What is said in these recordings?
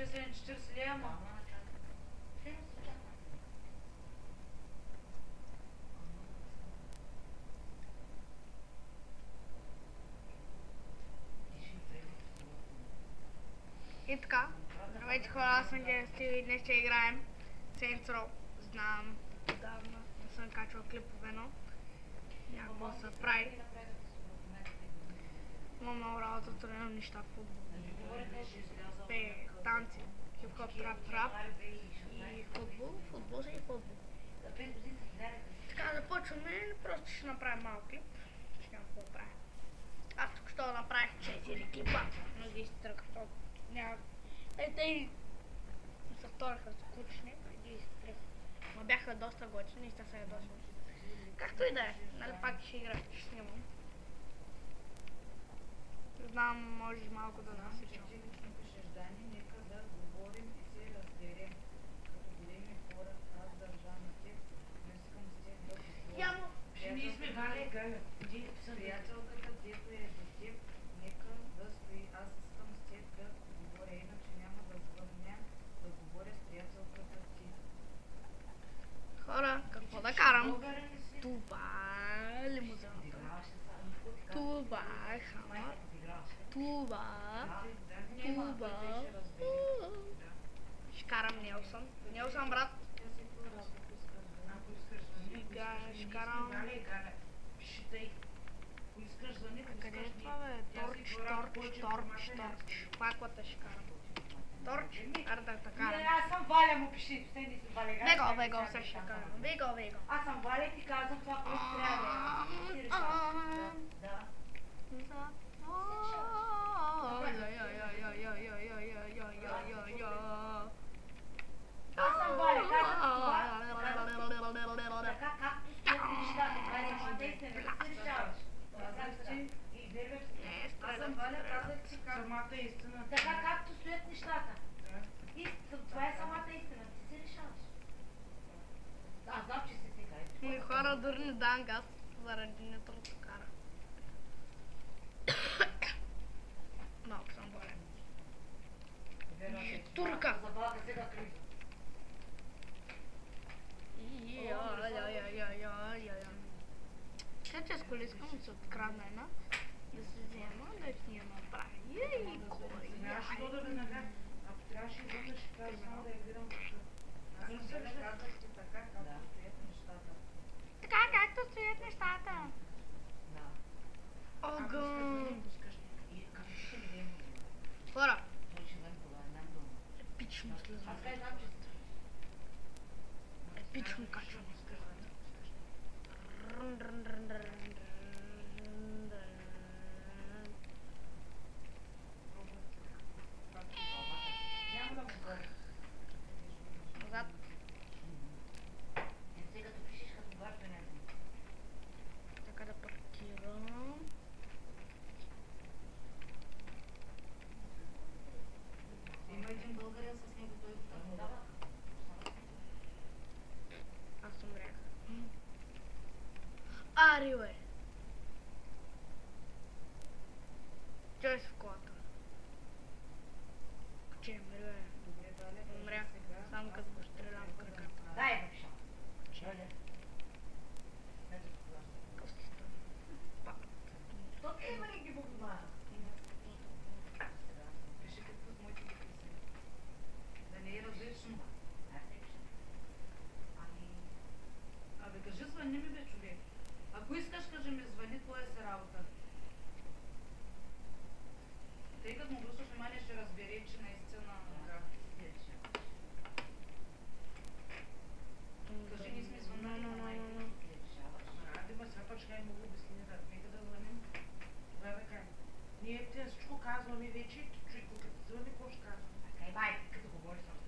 40 лева, ама. И така, здравейте хора, аз съм Генстил и днес ще играем Saints Row. Знам, отдавна не съм качвал клипове, но някакво се прави. Имам много работа, тренирам неща, футбол, танци, хип-хоп, рап и футбол си и футбол. Така, започваме, просто ще направим малък клип, ще няма какво правя. Аз тук що направих 4 клипа, но ги изтръках, няма... Те се вториха скучни, преди изтръх. Но бяха доста готини и сега са доста. Както и да е, нали пак ще играя, ще снимам. Знам, може малко да насичам. Нека да говорим и се разберем. Като големи хора, аз държа на теб, не искам с теб да говорим. Ние сме Галя и Галя. Приятелката, дето е до теб, нека да стои. Аз искам с теб да говоря, иначе няма да звъня да говоря с приятелката ти. Хора, какво да карам? Това е лимузината. Това е хамър. Това. Ще карам Нелсън. Нелсън, брат. Ще карам... Къде е това, бе? Торч. Паклата ще карам. Торч? Арда така. Аз съм Валя, му пиши. Те не си Валя. Вего, сега ще карам. Вего. Аз съм Валя и ти казвам това, което трябва. Ти решаваш. Да. Аз съм Валя, казвам това. Така както стоят нещата. Това е самата истина. Ти решаваш. Аз съм Валя, казах ти самата истина. Така както стоят нещата. Това е самата истина. Ти си решаваш. Аз знам, че си сега. И хора дори не дам газ заради нетрудно кара. Малко съм болен. Турка! Забавя сега криза. Сега че с коли искам да се открадна една, да се взема, да си я направи. Ей, Нямаше да ме нага. Ако трябваше и вътре ще кажа само да я гледам тук. Аз съм се казах ти така, както стоят нещата. Така както стоят нещата. Огън! Хора! Епично слизам. Епично качвам. Назад. Така да паркирам. Има един българин с него, той го дава. Аз умрях. Ари, бе! Чой си в колата? Че, бе? Умрях, само като го стрелям в краката. Дай да пиша. Що ти има ли ги богомара? Пиши какво с моите ги писали. Да не е различно. Абе, кажи звъни ми, бе, човек. Ако искаш, кажи ми звъни, твоя си работа. Тъй като му обръщаш внимание, ще разбере, че наистина... Кажи, ние сме звънали на майка. Ради ма сега точка и мога обясни, нека да звъним. Тогава да кажем. Ние те всичко казваме вече, човек, като звъни, какво ще казваме? Така и майка, като говори само.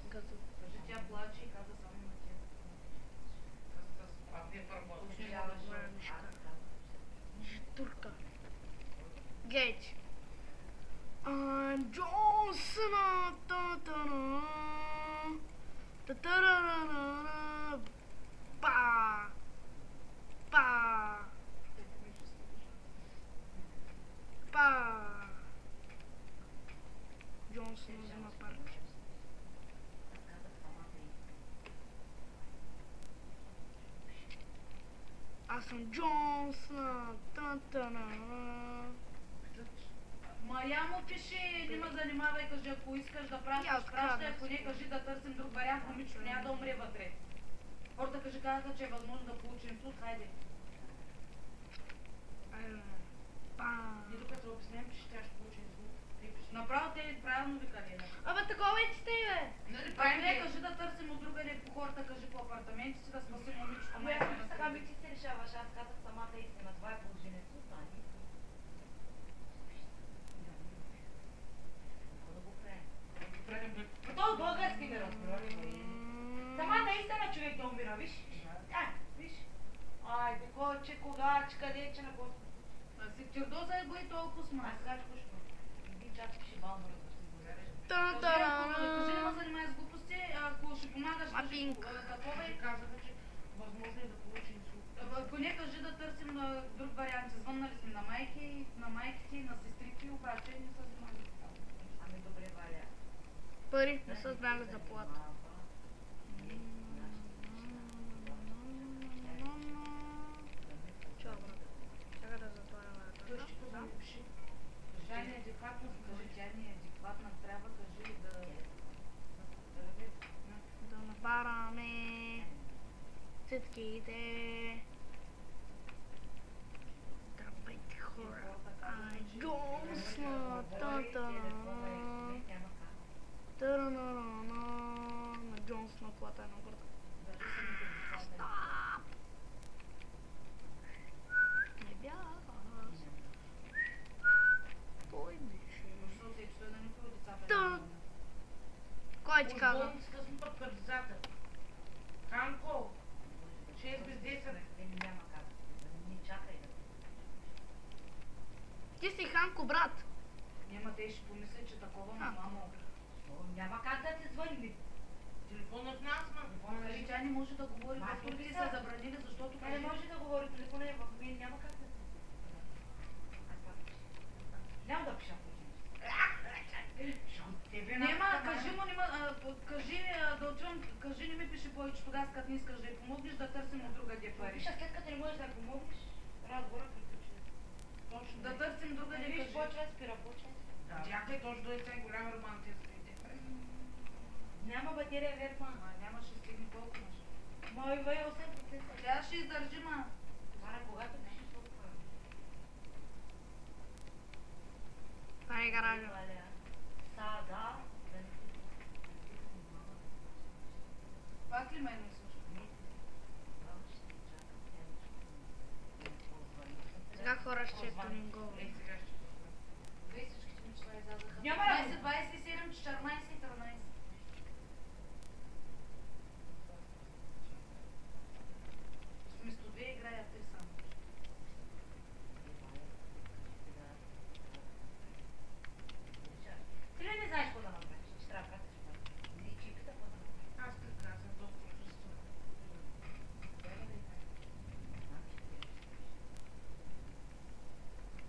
Като... Кажи, тя плаче и каза само на теб. Турка. Гейдж. Джон Сена. Та-та-ра-ра-ра-ра. Па. Джон Джонсън взема парк. Аз съм Джонсън. Ма я му пиши, не ме занимавай, кажи, ако искаш да пращаш, пращай, ако не, кажи да търсим друг вариант, момичето няма да умре вътре. Хората кажи, казаха, че е възможно да получи инсулт, хайде. И докато обяснем, че тя ще получи инсулт. Направо те правилно ви калена. Абе, такова и сте, бе. Нали, правилно, кажи да търсим от другаде по хората, кажи по апартаменти си, да спасим момичето. Ами ако така би ти се решаваш, аз казах самата истина, това е положението, нали? Но то български ми разбира. Самата истина човек да умира, виж? Виж? Айде, кой, кога, къде, че на какво? Сектирдоза е го и толкова сма. Аз сега ще пушвам. Един час ще бално Кажи, не ме занимай с глупости, ако ще помагаш, кажи такова и казаха, че възможно е да получи инсулт. ако не, кажи да търсим друг вариант. Звъннали сме на майките, на сестрите, обаче не са взимали. Ами добре, Валя. Пари не са знаели заплата. Чао, брат. Чакай да затворя вратата. Тя не е адекватна, кажи, тя не е адекватна, трябва, кажи Да набараме цицките. Давайте хора. Джонсън. На Джонсън колата е на горда. Стоп! Не бях аз. Той беше. Кой ти каза? Болницата сме път към децата. Канко, 6 без 10. Няма как. Не чакай да. Ти си Ханко, брат. Няма, те ще помислят, че такова мамо. Няма как да ти звъни. Телефонът нас, ма. Нали, тя не може да говори, Ма, паспортите са. са забранили, защото Тя не може да говори, телефона е в мен, няма как да. Няма да пиша. Нема, кажи му, кажи да отивам, кажи не ми пише повече тогава, като не искаш да й помогнеш, да търсим от другаде пари. Виж, след като не можеш да помогнеш, разговора приключва. Точно, да търсим другаде, Виж, кажи. почва спира, почва. Чакай, точно да е голям романтист. Няма батерия, верма. Няма, ще стигне толкова. Мой вай 8%. Тя ще издържи, ма. Мара, когато пишеш толкова. Това е гаража. Сада. Пак ли мен не слуша? Сега хора ще тунингове. Сега ще Вие всичките ми числа излязаха. Няма 15, 27, 14 и 13. Вместо 2 играят 3 само. Ти ли не знаеш какво да направиш? Ще трябва да пратиш пари. И чипите какво да направиш? Аз прекрасен толкова чувствам.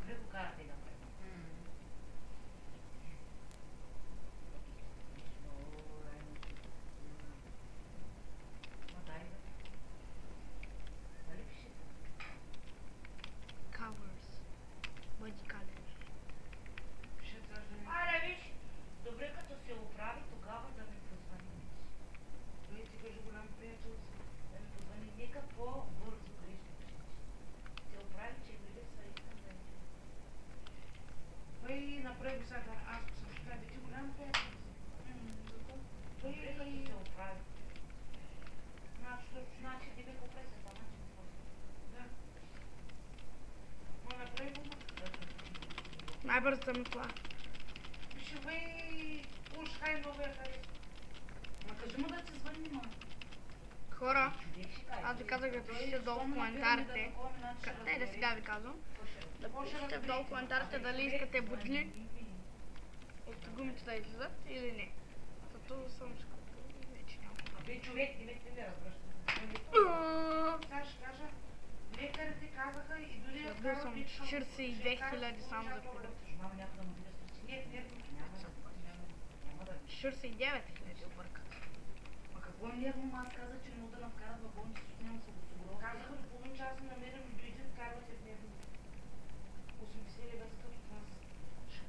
Добре го карате да прави. Covers. Бъди кален. Ще даже не... Аре, виж, добре като се оправи, тогава да ми позвони. Той ти кажи голям приятел си. Да ми позвони, нека по-бързо грешно се оправи, че ми липсва искам да ми. Той направи сега, аз съм ще кажа, ти голям приятел си. Добре като се оправи. Значи, ти ме попреса, това значи какво. Да. Ма направи го, ма. Най-бързата ми кола. Пише, бе, уж хай много я харесва. Ма кажи му да ти звъни, ма. Хора, Човек ще каже. аз ви казах да пишете долу в коментарите. Не, да сега ви казвам. Да пишете долу в коментарите дали искате будни от гумите да излизат или не. Зато съм скупил и вече няма. Бе, човек, ти ме не разбраш. Сега ще кажа, лекарите казаха и дори я Бил съм вкарат лично. 42 000 само за коля. Мама някой да му биде с Не, няма да. 49 000 обърка. Ма какво е нервно, аз казах, че не мога да навкарат в болница, защото нямам съгласовано. Казаха до половин час да намерим и дойде, вкарвате в него. 80 лева за като нас. Ще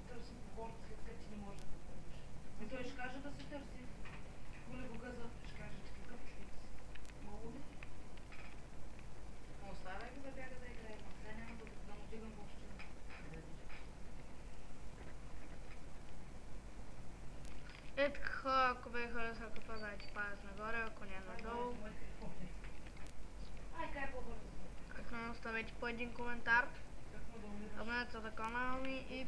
търсим по хората, след като ти не може да помогнеш. И той ще каже да се търси. Коли го газа, ще каже, че какъв човек си. Мало ли? Оставяй го да бяга да играе, но сега няма да му дигам въобще. Е така, ако ви хареса капа, дайте палец нагоре, ако не надолу. Ай, кай по-бързо. Ако не оставете по един коментар, абонете се на канала ми и